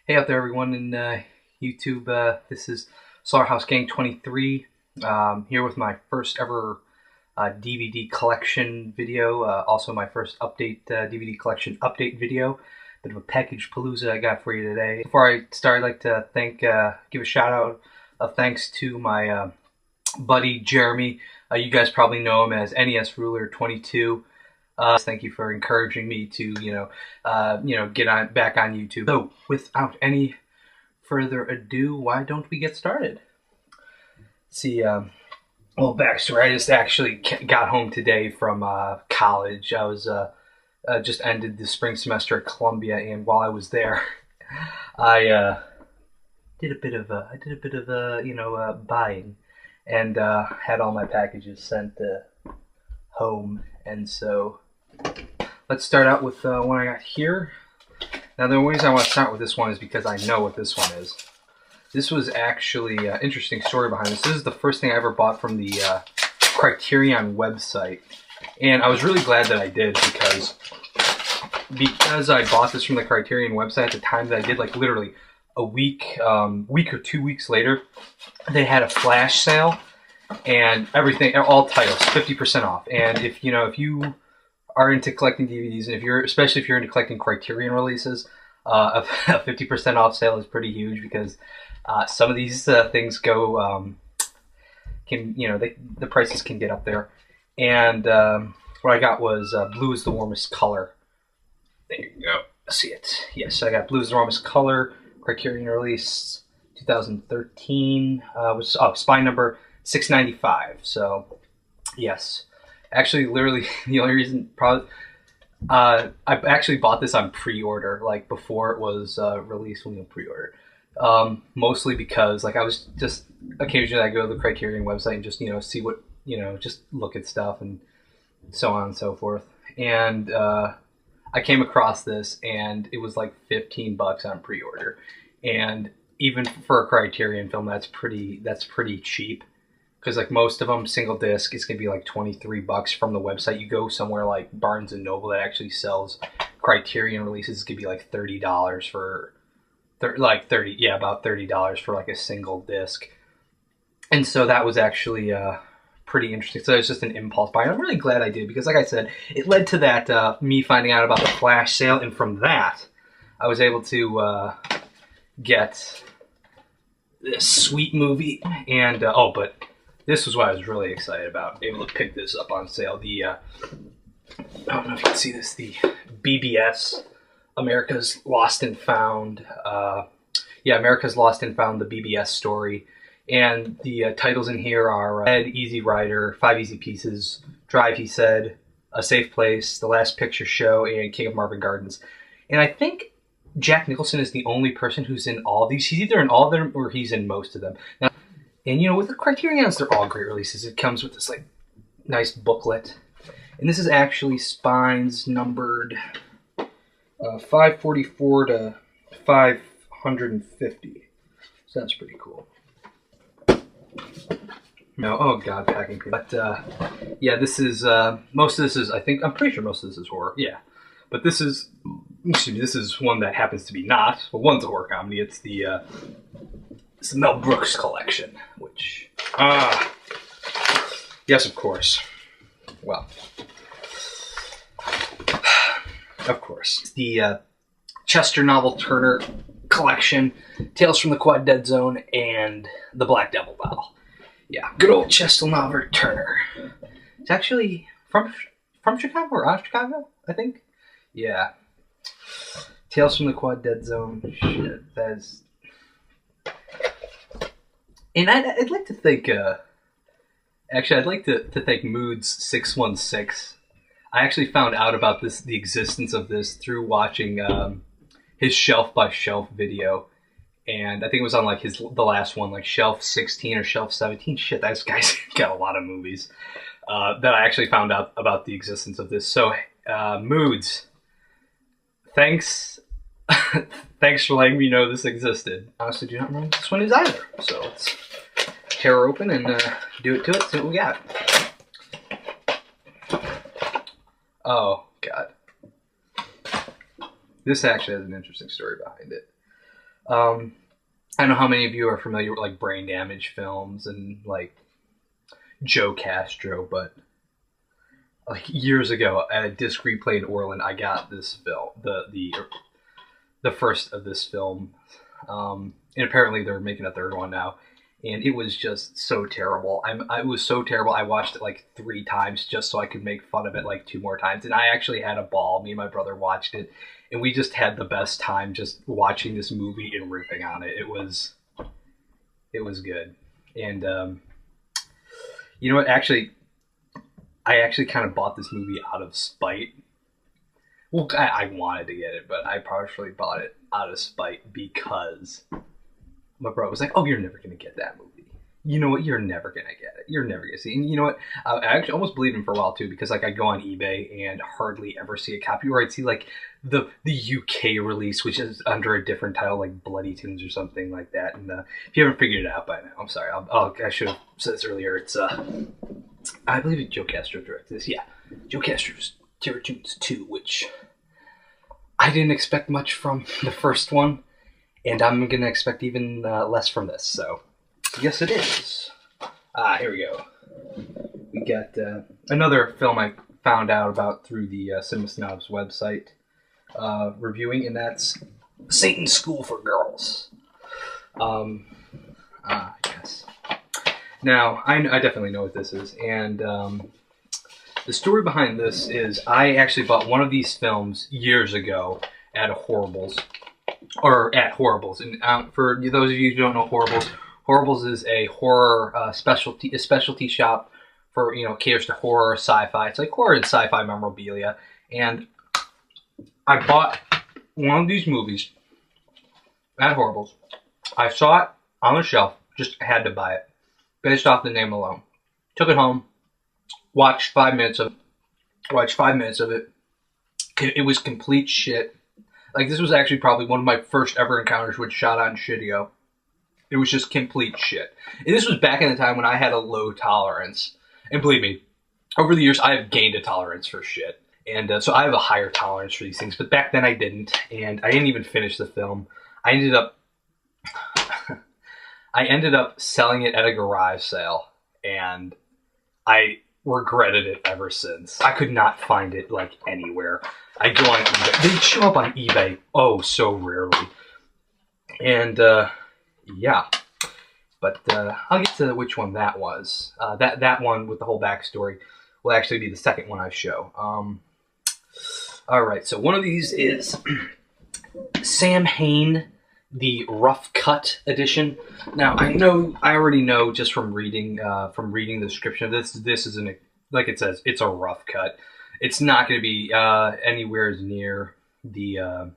Hey out there, everyone in YouTube. This is Slaughterhouse Gang 23. Here with my first ever DVD collection video. Also, my first DVD collection update video. Bit of a package palooza I got for you today. Before I start, I'd like to give a shout out of thanks to my buddy Jeremy. You guys probably know him as NES Ruler 22. Thank you for encouraging me to, get back on YouTube. So, without any further ado, why don't we get started? See, well, backstory. I just actually got home today from college. I was just ended the spring semester at Columbia, and while I was there, I did a bit of buying, and had all my packages sent home, and so. Let's start out with one I got here. Now, the reason I want to start with this one is because I know what this one is. This was actually an interesting story behind this. This is the first thing I ever bought from the Criterion website. And I was really glad that I did because I bought this from the Criterion website at the time that I did, like literally a week or 2 weeks later, they had a flash sale and everything, all titles, 50% off. And if you are into collecting DVDs, and especially if you're into collecting Criterion releases, a 50% off sale is pretty huge because some of these things go the prices can get up there. And what I got was Blue is the Warmest Color. There you go. See it? Yes, I got Blue is the Warmest Color, Criterion release 2013. Was spine number 695. So yes. Actually, literally, the only reason I actually bought this on pre-order, like before it was released when you pre-order. Mostly because, like, I was just occasionally I go to the Criterion website and just see what just look at stuff and so on and so forth. And I came across this, and it was like $15 on pre-order, and even for a Criterion film, that's pretty cheap. Because like most of them, single disc, it's gonna be like $23 from the website. You go somewhere like Barnes and Noble that actually sells Criterion releases, it's gonna be like $30 for, about $30 for like a single disc. And so that was actually pretty interesting. So it was just an impulse buy. And I'm really glad I did because, like I said, it led to that me finding out about the flash sale, and from that, I was able to get this sweet movie. And but. This was what I was really excited about, able to pick this up on sale. I don't know if you can see this, the BBS, America's Lost and Found. America's Lost and Found, the BBS story. And the titles in here are Ed, Easy Rider, 5 Easy Pieces, Drive, He Said, A Safe Place, The Last Picture Show, and King of Marvin Gardens. And I think Jack Nicholson is the only person who's in all of these. He's either in all of them or he's in most of them. Now, and with the Criterions, they're all great releases. It comes with this like nice booklet, and this is actually spines numbered 544 to 550. So that's pretty cool. No, oh god, packing. But this is most of this is I'm pretty sure most of this is horror. Yeah, but this is one that happens to be not. Well, one's a horror comedy. It's the Mel Brooks collection, which, yes, of course. Well, of course. It's the Chester Novel Turner collection, Tales from the Quad Dead Zone, and the Black Devil Doll. Yeah, good old Chester Novel Turner. It's actually from Chicago or out of Chicago, I think. Yeah. Tales from the Quad Dead Zone. Shit, that is. And I'd like to thank, I'd like to thank Moods616. I actually found out about the existence of this through watching his Shelf by Shelf video. And I think it was on like the last one, like Shelf 16 or Shelf 17. Shit, that guy's got a lot of movies that I actually found out about the existence of this. So, Moods, thanks. Thanks for letting me know this existed. Honestly, do not remember what this one is either. So let's tear her open and do it to it. See what we got. Oh god, this actually has an interesting story behind it. I don't know how many of you are familiar with like brain damage films and like Joe Castro, but like years ago at a disc replay in Orland, I got this film, the first of this film, and apparently they're making a third one now, and it was just so terrible. It was so terrible. I watched it like 3 times just so I could make fun of it like 2 more times, and I actually had a ball. Me and my brother watched it, and we just had the best time just watching this movie and riffing on it. It was good, and you know what? Actually, I actually kind of bought this movie out of spite. Well, I wanted to get it, but I partially bought it out of spite because my brother was like, "Oh, you're never gonna get that movie. You know what? You're never gonna get it. You're never gonna see it." And you know what? I actually almost believed him for a while too, because like I go on eBay and hardly ever see a copy, or I'd see like the UK release, which is under a different title, like Bloody Tunes or something like that. And if you haven't figured it out by now, I'm sorry. I should have said this earlier. It's I believe it's Joe Castro directed this. Yeah, Joe Castro's Terror Tunes 2, which I didn't expect much from the first one, and I'm gonna expect even less from this. So, yes, it is. Here we go. We got another film I found out about through the Cinema Snobs website reviewing, and that's Satan's School for Girls. Yes. Now, I definitely know what this is, and the story behind this is I actually bought one of these films years ago at Horribles. And for those of you who don't know Horribles is a horror specialty shop for, caters to horror, sci-fi. It's like horror and sci-fi memorabilia. And I bought one of these movies at Horribles. I saw it on the shelf, just had to buy it, based off the name alone. Took it home, watched 5 minutes of it. It was complete shit. Like, this was actually probably one of my first ever encounters with Shot on Shitio. It was just complete shit. And this was back in the time when I had a low tolerance. And believe me, over the years, I have gained a tolerance for shit. And so I have a higher tolerance for these things. But back then I didn't. And I didn't even finish the film. I ended up selling it at a garage sale. And I regretted it ever since. I could not find it, like, anywhere. I go on eBay. They show up on eBay, oh, so rarely. And, yeah. But I'll get to which one that was. That one with the whole backstory will actually be the second one I show. Alright, so one of these is Sam Hain, the Rough Cut edition. Now, I already know just from reading the description of this is like it says, it's a rough cut. It's not going to be anywhere near the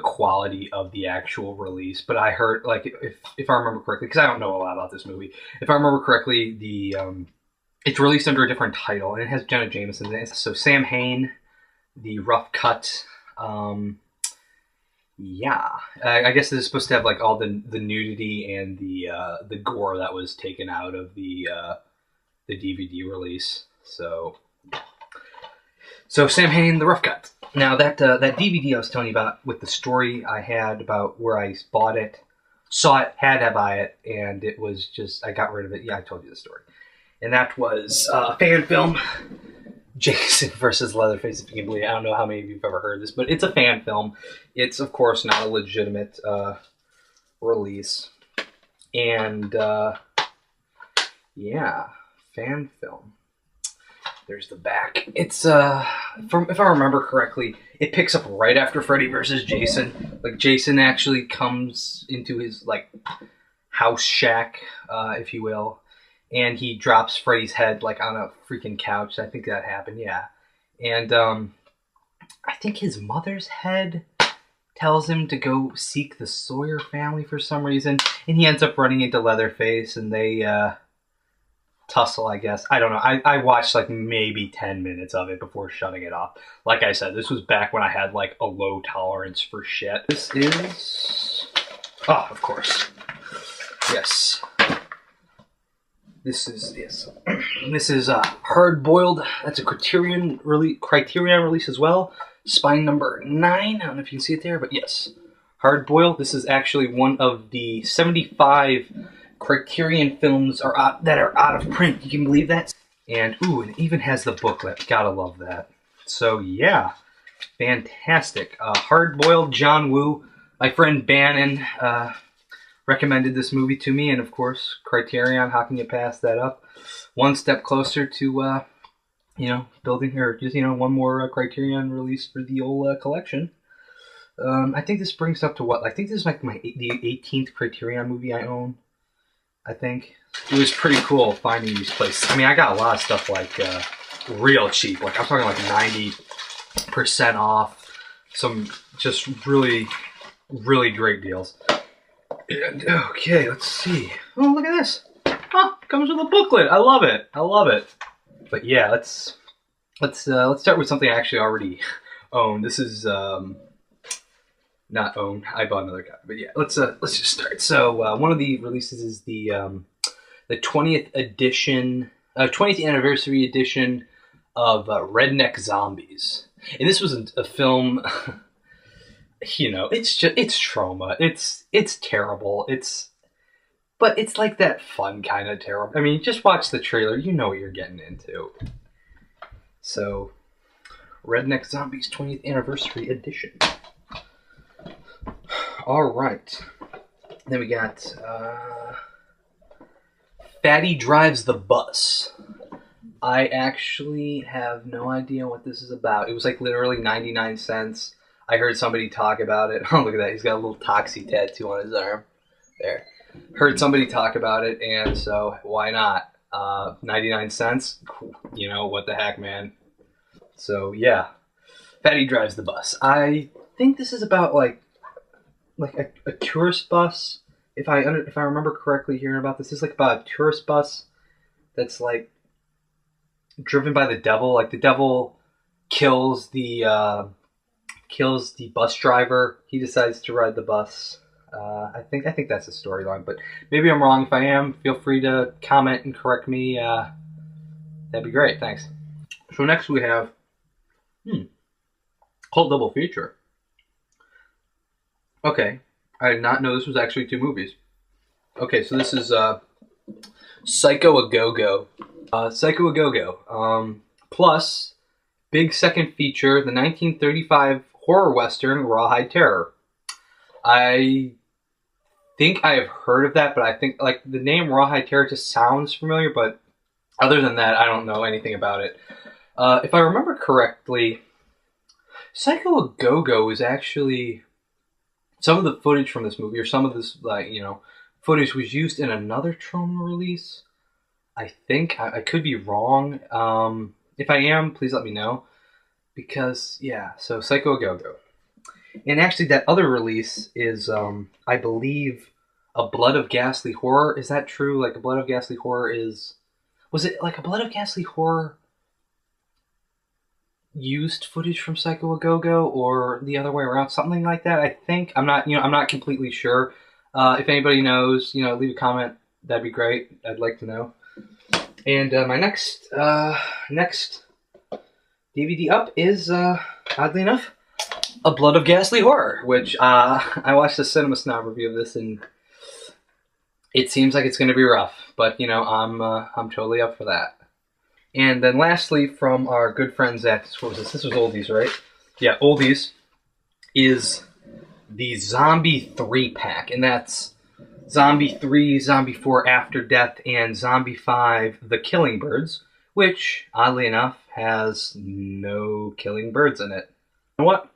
quality of the actual release. But I heard, like, if I remember correctly, because I don't know a lot about this movie, if I remember correctly, it's released under a different title, and it has Jenna Jameson in it. So Sam Hain, the Rough Cut. Yeah, I guess this is supposed to have like all the nudity and the gore that was taken out of the DVD release. So Sam Hain, the Rough Cut. Now that DVD I was telling you about with the story I had about where I bought it, saw it, had to buy it, and it was just, I got rid of it. Yeah, I told you the story. And that was a fan film, Jason versus Leatherface, if you can believe it. I don't know how many of you have ever heard this, but it's a fan film. It's, of course, not a legitimate release. And, yeah, fan film. There's the back. It's, if I remember correctly, it picks up right after Freddy versus Jason. Like, Jason actually comes into his, like, house shack, if you will. And he drops Freddy's head, like, on a freaking couch. I think that happened, yeah. And, I think his mother's head tells him to go seek the Sawyer family for some reason. And he ends up running into Leatherface, and they, tussle, I guess. I don't know. I watched, like, maybe 10 minutes of it before shutting it off. Like I said, this was back when I had, like, a low tolerance for shit. This is... Oh, of course. Yes. This is Hard Boiled. That's a Criterion release as well. Spine number 9. I don't know if you can see it there, but yes. Hard Boiled. This is actually one of the 75 Criterion films that are out of print. You can believe that? And, ooh, it even has the booklet. Gotta love that. So, yeah. Fantastic. Hard Boiled, John Woo. My friend Bannon recommended this movie to me, and of course, Criterion. How can you pass that up? One step closer to, building, or just, one more Criterion release for the old collection. I think this brings up to what? I think this is like the 18th Criterion movie I own. I think it was pretty cool finding these places. I mean, I got a lot of stuff like real cheap. Like I'm talking like 90% off. Some just really, really great deals. And, okay, let's see. Oh, look at this. Oh, comes with a booklet. I love it. I love it. But yeah, let's start with something I actually already own. This is not own. I bought another copy. But yeah, let's just start. So one of the releases is the 20th edition, 20th anniversary edition of Redneck Zombies. And this was a film. It's trauma. It's terrible. But it's like that fun kind of terrible. I mean, just watch the trailer. You know what you're getting into. So, Redneck Zombies 20th Anniversary Edition. Alright. Then we got Fatty Drives the Bus. I actually have no idea what this is about. It was like literally 99 cents. I heard somebody talk about it. Oh, look at that. He's got a little Toxie tattoo on his arm. There. Heard somebody talk about it, and so why not? 99 cents? You know, what the heck, man. So, yeah. Fatty Drives the Bus. I think this is about, like a tourist bus. If I remember correctly hearing about this, is like about a tourist bus that's, like, driven by the devil. Like, the devil kills the bus driver. He decides to ride the bus. I think that's the storyline, but maybe I'm wrong. If I am, feel free to comment and correct me. That'd be great. Thanks. So next we have Cult Double Feature. Okay, I did not know this was actually two movies. Okay, so this is Psycho A Go-Go. Psycho A Go-Go. Plus, big second feature, the 1935 horror western Rawhide Terror. I think I have heard of that, but I think like the name Rawhide Terror just sounds familiar, but other than that, I don't know anything about it. If I remember correctly, Psycho A Go-Go is actually some of the footage from this movie, or some of this footage was used in another Troma release. I think I could be wrong. If I am, please let me know. Because yeah, so Psycho A Go-Go. And actually, that other release is, I believe, A Blood of Ghastly Horror. Is that true? Like, A Blood of Ghastly Horror is... Was it, like, A Blood of Ghastly Horror used footage from Psycho A Go-Go, or the other way around? Something like that, I think. I'm not completely sure. If anybody knows, leave a comment. That'd be great. I'd like to know. And my next DVD up is, oddly enough, A Blood of Ghastly Horror, which I watched the Cinema Snob review of this, and it seems like it's going to be rough. But I'm totally up for that. And then lastly, from our good friends at what was this? This was Oldies, right? Yeah, Oldies is the Zombie 3-pack, and that's Zombie 3, Zombie 4 After Death, and Zombie 5 The Killing Birds, which oddly enough has no killing birds in it. You know what?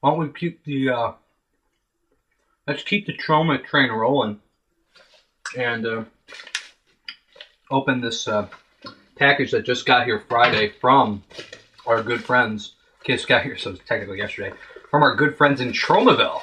Why don't we keep the let's keep the Troma train rolling and open this package that just got here Friday from our good friends. Just got here, so it's technically yesterday. From our good friends in Tromaville.